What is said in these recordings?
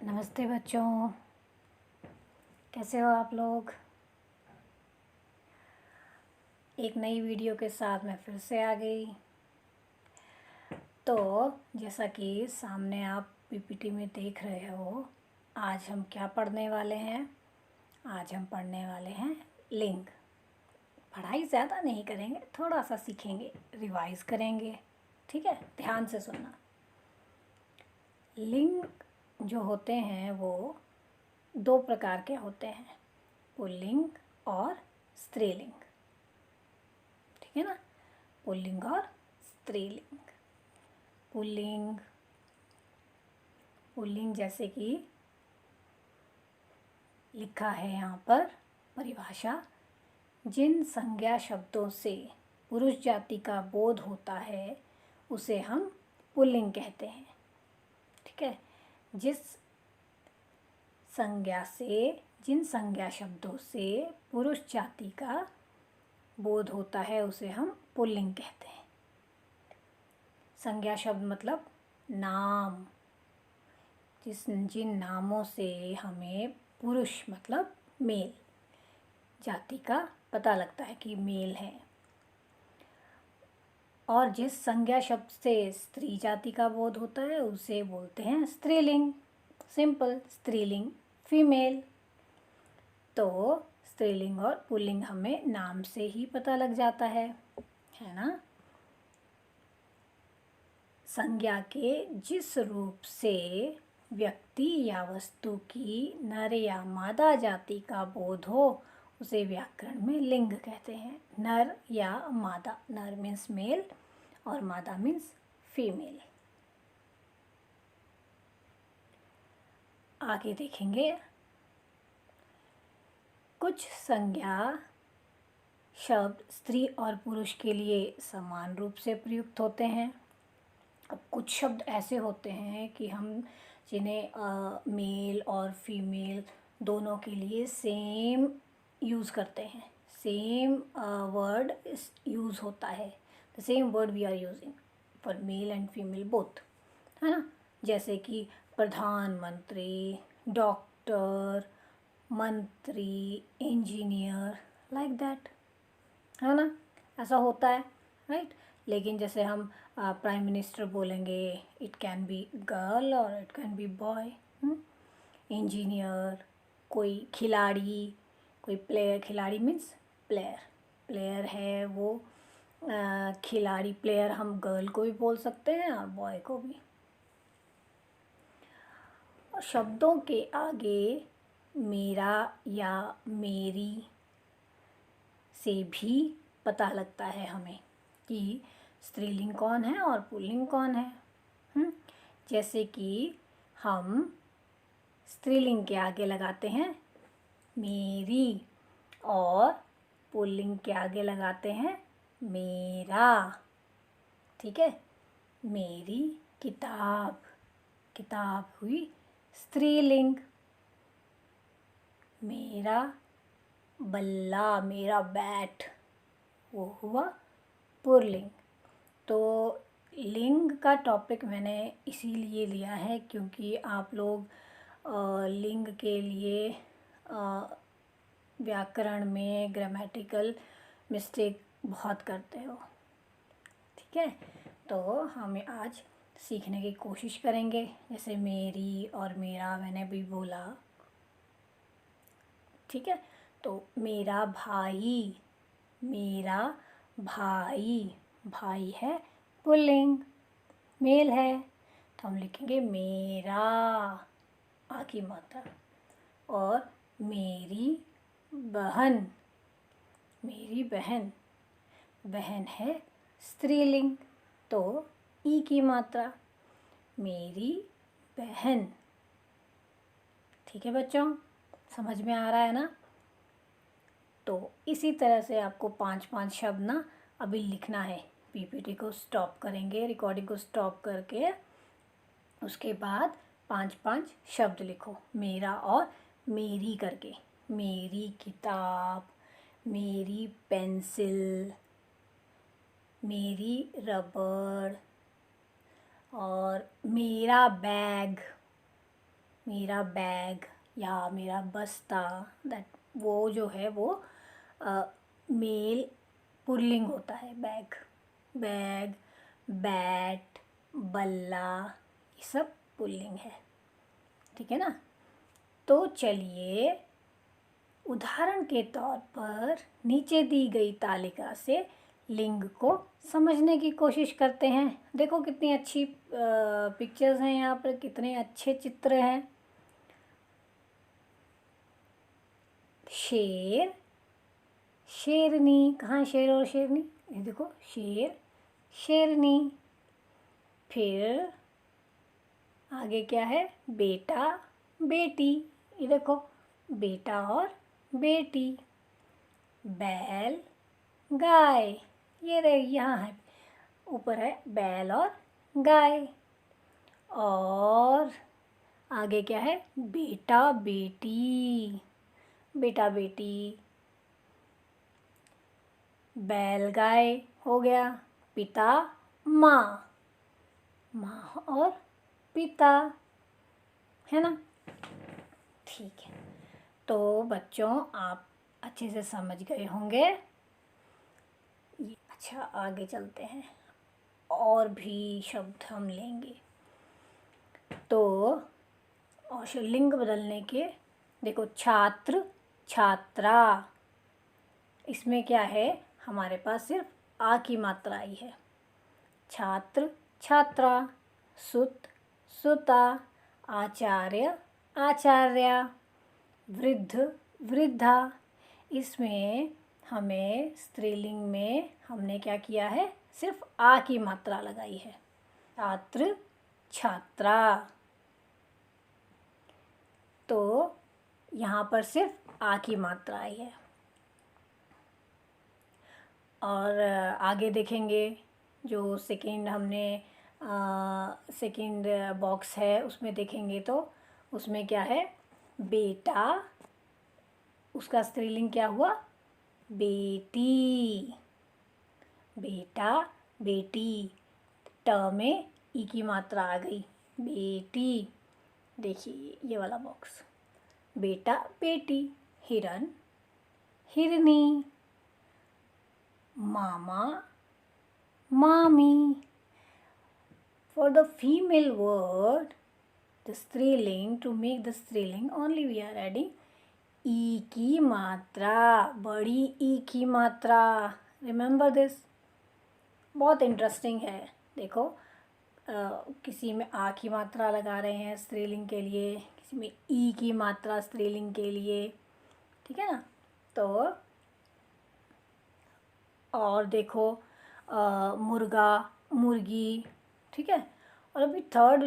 नमस्ते बच्चों, कैसे हो आप लोग। एक नई वीडियो के साथ मैं फिर से आ गई। तो जैसा कि सामने आप पीपीटी में देख रहे हो, आज हम क्या पढ़ने वाले हैं। आज हम पढ़ने वाले हैं लिंग। पढ़ाई ज़्यादा नहीं करेंगे, थोड़ा सा सीखेंगे, रिवाइज करेंगे। ठीक है, ध्यान से सुनना। लिंग जो होते हैं वो दो प्रकार के होते हैं, पुल्लिंग और स्त्रीलिंग। ठीक है ना, पुल्लिंग और स्त्रीलिंग। पुल्लिंग पुल्लिंग जैसे कि लिखा है यहाँ पर परिभाषा, जिन संज्ञा शब्दों से पुरुष जाति का बोध होता है उसे हम पुल्लिंग कहते हैं। ठीक है, जिन संज्ञा शब्दों से पुरुष जाति का बोध होता है उसे हम पुल्लिंग कहते हैं। संज्ञा शब्द मतलब नाम, जिन नामों से हमें पुरुष मतलब मेल जाति का पता लगता है कि मेल है, और जिस संज्ञा शब्द से स्त्री जाति का बोध होता है उसे बोलते हैं स्त्रीलिंग। सिंपल, स्त्रीलिंग फीमेल। तो स्त्रीलिंग और पुल्लिंग हमें नाम से ही पता लग जाता है ना। संज्ञा के जिस रूप से व्यक्ति या वस्तु की नर या मादा जाति का बोध हो उसे व्याकरण में लिंग कहते हैं। नर या मादा, नर मीन्स मेल और मादा मीन्स फीमेल। आगे देखेंगे, कुछ संज्ञा शब्द स्त्री और पुरुष के लिए समान रूप से प्रयुक्त होते हैं। अब कुछ शब्द ऐसे होते हैं कि हम जिन्हें मेल और फीमेल दोनों के लिए सेम यूज़ करते हैं। सेम वर्ड यूज़ होता है, the same word we are using for male and female both, है ना। जैसे कि प्रधानमंत्री, डॉक्टर, मंत्री, इंजीनियर, लाइक दैट, है ना। ऐसा होता है, राइट। लेकिन जैसे हम प्राइम मिनिस्टर बोलेंगे, इट कैन बी गर्ल और it can be boy. Engineer, कोई खिलाड़ी, कोई प्लेयर, खिलाड़ी मीन्स प्लेयर, प्लेयर है वो खिलाड़ी, प्लेयर हम गर्ल को भी बोल सकते हैं और बॉय को भी। और शब्दों के आगे मेरा या मेरी से भी पता लगता है हमें कि स्त्रीलिंग कौन है और पुल्लिंग कौन है। जैसे कि हम स्त्रीलिंग के आगे लगाते हैं मेरी और पुल्लिंग के आगे लगाते हैं मेरा। ठीक है, मेरी किताब, किताब हुई स्त्रीलिंग। मेरा बल्ला, मेरा बैट, वो हुआ पुल्लिंग। तो लिंग का टॉपिक मैंने इसीलिए लिया है क्योंकि आप लोग लिंग के लिए व्याकरण में ग्रामेटिकल मिस्टेक बहुत करते हो। ठीक है, तो हम आज सीखने की कोशिश करेंगे। जैसे मेरी और मेरा मैंने भी बोला, ठीक है। तो मेरा भाई, मेरा भाई, भाई है पुल्लिंग, मेल है, तो हम लिखेंगे मेरा, आ की मात्रा। और मेरी बहन, मेरी बहन, बहन है स्त्रीलिंग, तो ई की मात्रा, मेरी बहन। ठीक है बच्चों, समझ में आ रहा है ना। तो इसी तरह से आपको 5-5 शब्द ना अभी लिखना है। पीपीटी को स्टॉप करेंगे, रिकॉर्डिंग को स्टॉप करके उसके बाद 5-5 शब्द लिखो, मेरा और मेरी करके। मेरी किताब, मेरी पेंसिल, मेरी रबड़ और मेरा बैग, मेरा बैग या मेरा बस्ता, दैट वो जो है वो मेल पुल्लिंग होता है। बैग, बैग, बैट, बल्ला, ये सब पुल्लिंग है। ठीक है ना। तो चलिए उदाहरण के तौर पर नीचे दी गई तालिका से लिंग को समझने की कोशिश करते हैं। देखो कितनी अच्छी पिक्चर्स हैं यहाँ पर, कितने अच्छे चित्र हैं। शेर, शेरनी, कहाँ शेर और शेरनी, ये देखो शेर, शेरनी। फिर आगे क्या है, बेटा, बेटी, ये देखो बेटा और बेटी। बैल, गाय, ये रहे यहाँ है, ऊपर है बैल और गाय। और आगे क्या है, बेटा बेटी, बेटा बेटी। बैल गाय हो गया, पिता माँ, माँ और पिता, है ना। ठीक है, तो बच्चों आप अच्छे से समझ गए होंगे। अच्छा आगे चलते हैं, और भी शब्द हम लेंगे। तो और लिंग बदलने के, देखो छात्र, छात्रा, इसमें क्या है, हमारे पास सिर्फ आ की मात्रा आई है। छात्र, छात्रा, सुत, सुता, आचार्य, आचार्या, वृद्ध, वृद्धा। इसमें हमें स्त्रीलिंग में हमने क्या किया है, सिर्फ आ की मात्रा लगाई है। छात्र, छात्रा, तो यहाँ पर सिर्फ आ की मात्रा आई है। और आगे देखेंगे, जो सेकंड हमने सेकंड बॉक्स है उसमें देखेंगे तो उसमें क्या है, बेटा, उसका स्त्रीलिंग क्या हुआ, बेटी, बेटा बेटी। ट में ई की मात्रा आ गई, बेटी। देखिए ये वाला बॉक्स, बेटा बेटी। हिरन, हिरनी, मामा, मामी। For the female word, the स्त्रीलिंग, to make the स्त्रीलिंग only we are adding ई की मात्रा, बड़ी ई की मात्रा। रिमेंबर दिस, बहुत इंटरेस्टिंग है। देखो किसी में आ की मात्रा लगा रहे हैं स्त्रीलिंग के लिए, किसी में ई की मात्रा स्त्रीलिंग के लिए, ठीक है ना। तो और देखो मुर्गा, मुर्गी, ठीक है। और अभी थर्ड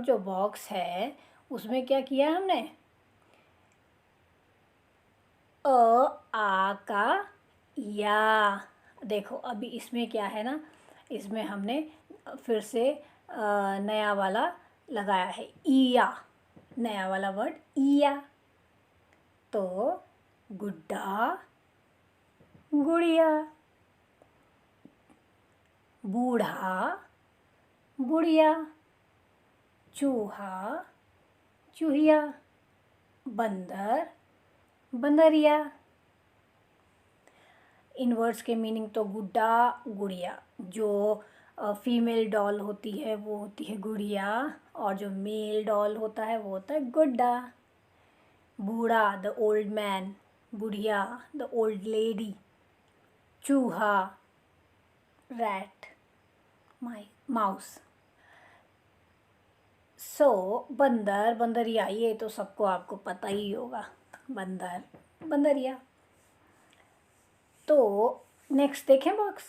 जो बॉक्स है उसमें क्या किया है हमने, आ का या। देखो अभी इसमें क्या है ना, इसमें हमने फिर से नया वाला लगाया है, ईया, नया वाला वर्ड ईया। तो गुड्डा, गुड़िया, बूढ़ा, बुढ़िया, चूहा, चूहिया, बंदर, बंदरिया। इन वर्ड्स के मीनिंग तो गुड्डा, गुड़िया। जो फीमेल डॉल होती है वो होती है गुड़िया, और जो मेल डॉल होता है वो होता है गुड्डा। बूढ़ा, द ओल्ड मैन, बुढ़िया, द ओल्ड लेडी, चूहा, रैट, माउस। सो बंदर, बंदरिया, ये तो सबको आपको पता ही होगा, बंदर, बंदरिया। तो नेक्स्ट देखें बॉक्स,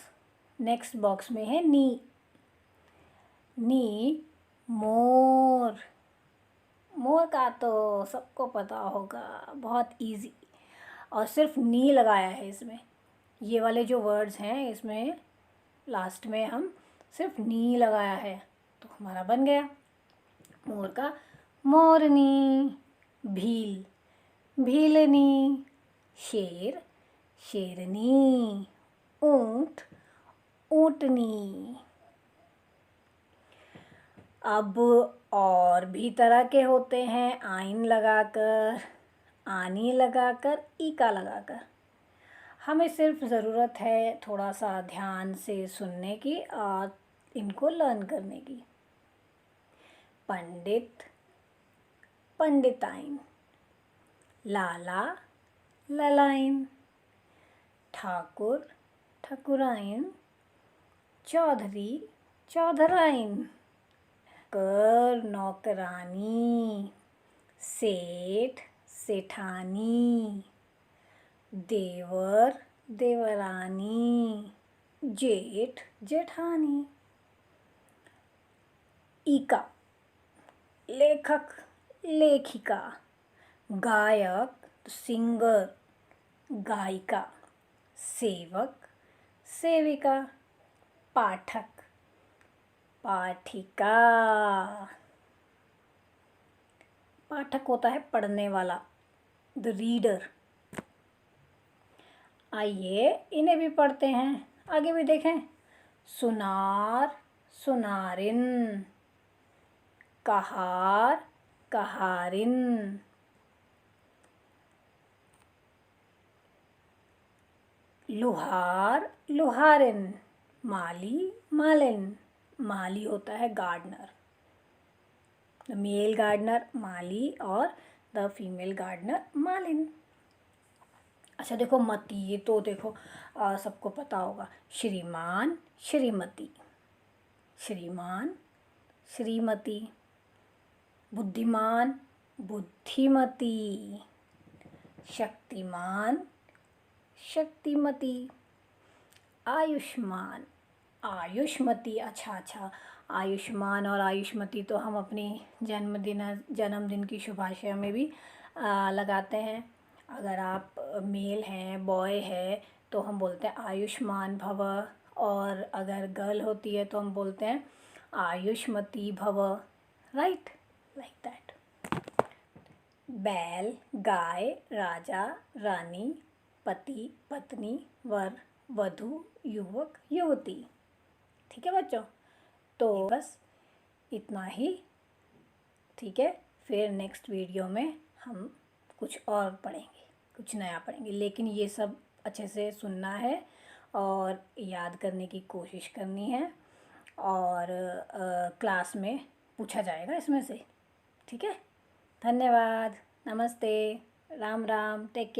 नेक्स्ट बॉक्स में है नी, नी मोर। मोर का तो सबको पता होगा, बहुत इजी। और सिर्फ नी लगाया है इसमें, ये वाले जो वर्ड्स हैं इसमें लास्ट में हम सिर्फ नी लगाया है, तो हमारा बन गया मोर का मोरनी। भील, भीलनी। शेर, शेरनी। ऊंट, ऊंटनी। अब और भी तरह के होते हैं, आइन लगाकर, आनी लगाकर, ईका लगाकर। हमें सिर्फ ज़रूरत है थोड़ा सा ध्यान से सुनने की और इनको लर्न करने की। पंडित, पंडिताइन, लाला, ललाइन, ठाकुर, ठकुराइन, चौधरी, चौधराइन, कर, नौकरानी, सेठ, सेठानी, देवर, देवरानी, जेठ, जेठानी। ईका, लेखक, लेखिका, गायक, सिंगर, गायिका, सेवक, सेविका, पाठक, पाठिका। पाठक होता है पढ़ने वाला, द रीडर। आइए इन्हें भी पढ़ते हैं, आगे भी देखें। सुनार, सुनारिन, कहार, कहारिन, लुहार, लुहारिन, माली, मालिन। माली होता है गार्डनर, द मेल गार्डनर माली और द फीमेल गार्डनर मालिन। अच्छा देखो मती, ये तो देखो सबको पता होगा। श्रीमान, श्रीमती, श्रीमान, श्रीमती, बुद्धिमान, बुद्धिमती, शक्तिमान, शक्तिमती, आयुष्मान, आयुष्मती। अच्छा, आयुष्मान और आयुष्मती तो हम अपनी जन्मदिन की शुभाशय में भी लगाते हैं। अगर आप मेल हैं, बॉय है, तो हम बोलते हैं आयुष्मान भव, और अगर गर्ल होती है तो हम बोलते हैं आयुष्मती भव, राइट, लाइक दैट। बैल, गाय, राजा, रानी, पति, पत्नी, वर, वधू, युवक, युवती। ठीक है बच्चों, तो बस इतना ही। ठीक है, फिर नेक्स्ट वीडियो में हम कुछ और पढ़ेंगे, कुछ नया पढ़ेंगे, लेकिन ये सब अच्छे से सुनना है और याद करने की कोशिश करनी है, और क्लास में पूछा जाएगा इसमें से। ठीक है, धन्यवाद, नमस्ते, राम राम, टेक केयर।